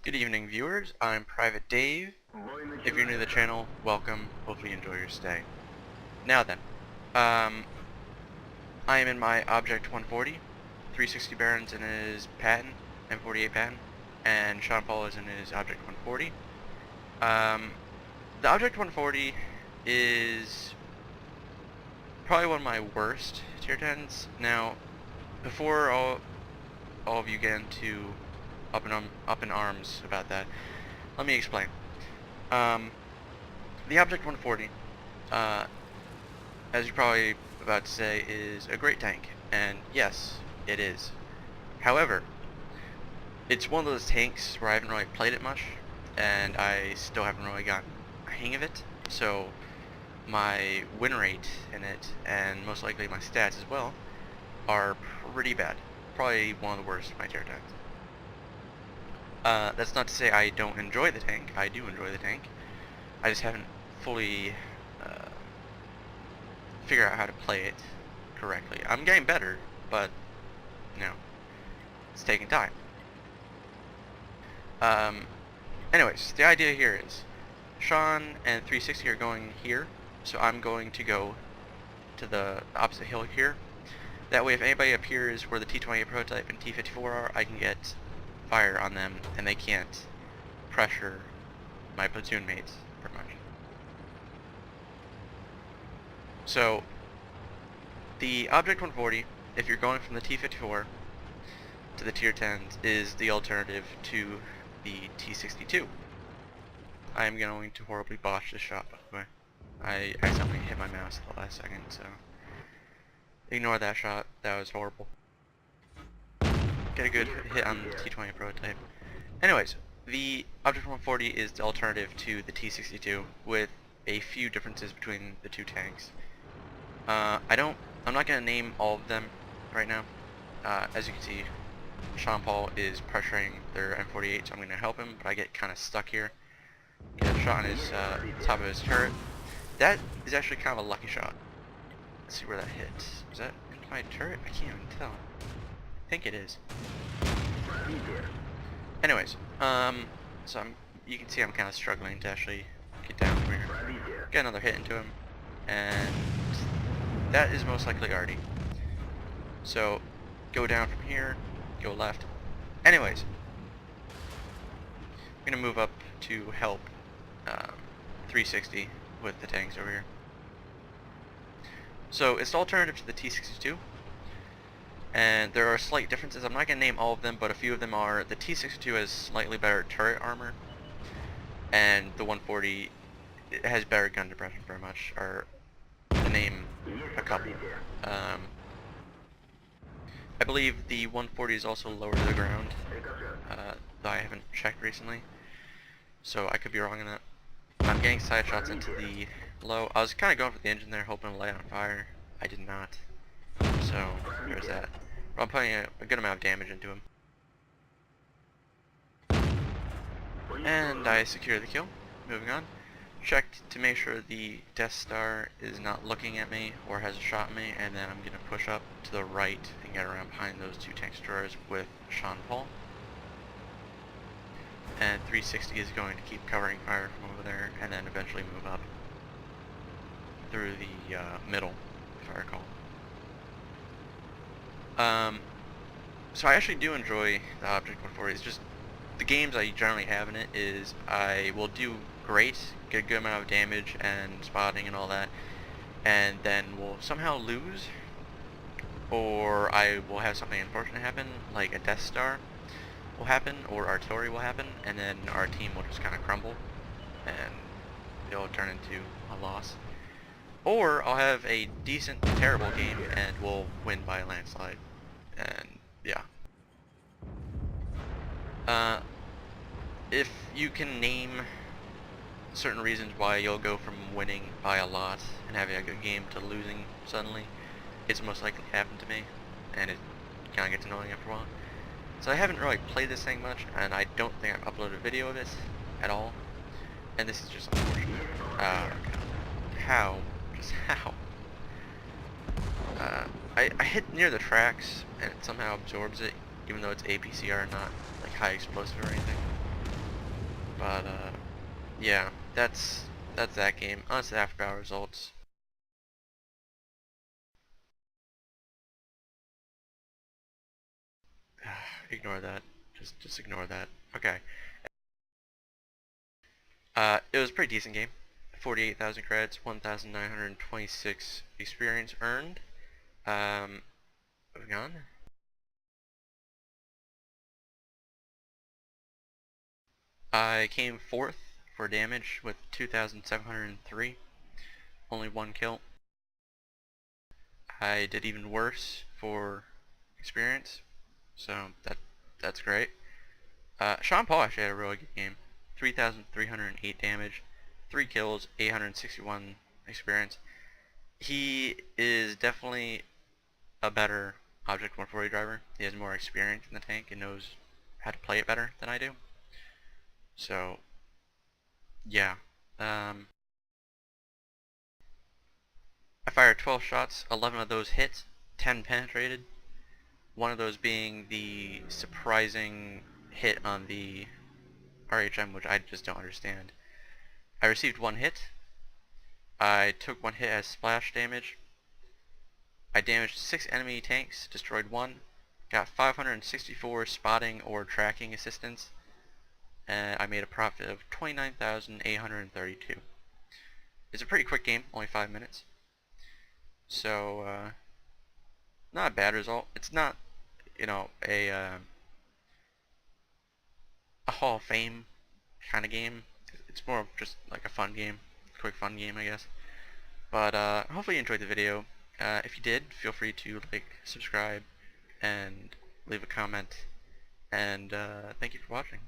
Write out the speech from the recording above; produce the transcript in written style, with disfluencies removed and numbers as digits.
Good evening, viewers. I'm Private Dave. If you're new to the channel, welcome. Hopefully you enjoy your stay. Now then, I am in my Object 140, 360 Barons in his Patton, M48 Patton, and Seanpaul is in his Object 140. The Object 140 is probably one of my worst tier 10s. Now, before all of you get into up in arms about that, let me explain. The Object 140, as you're probably about to say, is a great tank, and yes, it is. However, it's one of those tanks where I haven't really played it much, and I still haven't really gotten a hang of it, so my win rate in it, and most likely my stats as well, are pretty bad. Probably one of the worst of my tier 10s. That's not to say I don't enjoy the tank. I do enjoy the tank. I just haven't fully figured out how to play it correctly. I'm getting better, but you know, it's taking time. Anyways, the idea here is Sean and 360 are going here, so I'm going to go to the opposite hill here. That way, if anybody appears where the T-28 prototype and T-54 are, I can get fire on them, and they can't pressure my platoon mates, pretty much. So, the Object 140, if you're going from the T-54 to the tier 10s, is the alternative to the T-62. I am going to horribly botch this shot, by the way. I accidentally hit my mouse at the last second, so ignore that shot. That was horrible. Get a good hit on the T-20 prototype. Anyways, the Object 140 is the alternative to the T-62 with a few differences between the two tanks. I'm not going to name all of them right now. As you can see, Seanpaul is pressuring their M48, so I'm going to help him, but I get kind of stuck here. Get a shot on his top of his turret. That is actually kind of a lucky shot. Let's see where that hits. Was that into my turret? I can't even tell. I think it is. Anyways, so you can see I'm kind of struggling to actually get down from here. Get another hit into him, and that is most likely Artie. So, go down from here, go left. Anyways, I'm gonna move up to help 360 with the tanks over here. So, it's the alternative to the T-62. And there are slight differences. I'm not going to name all of them, but a few of them are the T-62 has slightly better turret armor, and the 140 has better gun depression, pretty much, or to name a couple. I believe the 140 is also lower to the ground, though I haven't checked recently, so I could be wrong in that. I'm getting side shots into the low. I was kind of going for the engine there, hoping to light on fire. I did not. So, there's that. I'm putting a good amount of damage into him. And I secure the kill. Moving on. Checked to make sure the Death Star is not looking at me or has a shot at me, and then I'm going to push up to the right and get around behind those two tank destroyers with Seanpaul. And 360 is going to keep covering fire from over there, and then eventually move up through the middle, if I recall. So I actually do enjoy the Object 140. It's just the games I generally have in it is I will do great, get a good amount of damage and spotting and all that, and then we'll somehow lose, or I will have something unfortunate happen, like a Death Star will happen, or artillery will happen, and then our team will just kind of crumble, and it'll turn into a loss. Or I'll have a decent, terrible game, and we'll win by a landslide. And, yeah. If you can name certain reasons why you'll go from winning by a lot and having a good game to losing suddenly, it's most likely happened to me, and it kind of gets annoying after a while. So I haven't really played this thing much, and I don't think I've uploaded a video of it at all. And this is just unfortunate. How? How? I hit near the tracks and it somehow absorbs it, even though it's APCR, not like high explosive or anything. But yeah, that's that game. On to the after hour results. Ignore that. Just ignore that. Okay. It was a pretty decent game. 48,000 credits, 1,926 experience earned. Moving on. I came fourth for damage with 2,703. Only one kill. I did even worse for experience, so that's great. Seanpaul actually had a really good game. 3,308 damage, 3 kills, 861 experience. He is definitely a better Object 140 driver. He has more experience in the tank and knows how to play it better than I do. So, yeah. I fired 12 shots, 11 of those hit, 10 penetrated. One of those being the surprising hit on the RHM, which I just don't understand. I received one hit. I took one hit as splash damage. I damaged 6 enemy tanks, destroyed one, got 564 spotting or tracking assistance, and I made a profit of 29,832. It's a pretty quick game, only 5 minutes. So, not a bad result. It's not, you know, a Hall of Fame kind of game. It's more of just like a fun game, quick fun game, I guess. But hopefully you enjoyed the video. If you did, feel free to like, subscribe, and leave a comment. And thank you for watching.